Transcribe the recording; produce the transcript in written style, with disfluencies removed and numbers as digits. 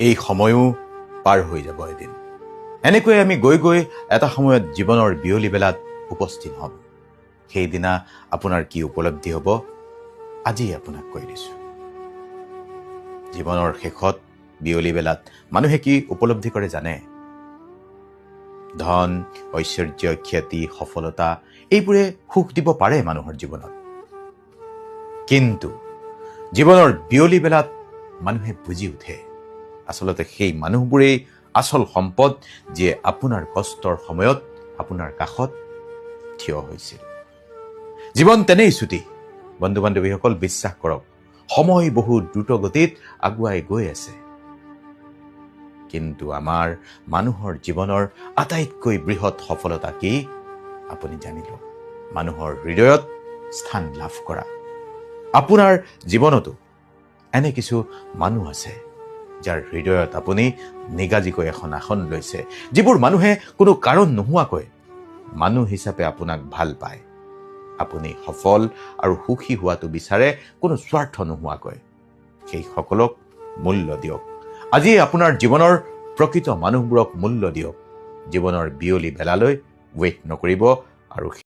এই সময়ো পাৰ হৈ যাব এদিন। এনেকৈ আমি গৈ গৈ এটা সময়ত জীৱনৰ বিয়লি বেলাত উপস্থিত হ'ম। সেইদিনা আপোনাৰ কি উপলব্ধি হ'ব আজি আপোনাক কৈ দিছোঁ। জীৱনৰ শেষত বিয়লি বেলাত মানুহে কি উপলব্ধি কৰে জানে? ধন, ঐশ্বৰ্য, খ্যাতি, সফলতা এইবোৰে সুখ দিব পাৰে মানুহৰ জীৱনত। কিন্তু জীৱনৰ বিয়লি বেলাত মানুহে বুজি উঠে আচলতে সেই মানুহবোৰেই আচল সম্পদ, যিয়ে আপোনাৰ কষ্টৰ সময়ত আপোনাৰ কাষত থিয় হৈছিল। জীৱন তেনেই ছুটি বন্ধু বান্ধৱীসকল, বিশ্বাস কৰক। সময় বহু দ্ৰুত গতিত আগুৱাই গৈ আছে। কিন্তু আমাৰ মানুহৰ জীৱনৰ আটাইতকৈ বৃহৎ সফলতা কি আপুনি জানিব? মানুহৰ হৃদয়ত স্থান লাভ কৰা। আপোনাৰ জীৱনতো এনে কিছু মানুহ আছে যাৰ হৃদয়ত আপুনি নিগাজিকৈ এখন আসন লৈছে, যিবোৰ মানুহে কোনো কাৰণ নোহোৱাকৈ মানুহ হিচাপে আপোনাক ভাল পায়। আপুনি সফল আৰু সুখী হোৱাটো বিচাৰে কোনো স্বাৰ্থ নোহোৱাকৈ। সেইসকলক মূল্য দিয়ক। আজি আপোনাৰ জীৱনৰ প্ৰকৃত মানুহবোৰক মূল্য দিয়ক। জীৱনৰ বিয়লি বেলালৈ ৱেইট নকৰিব আৰু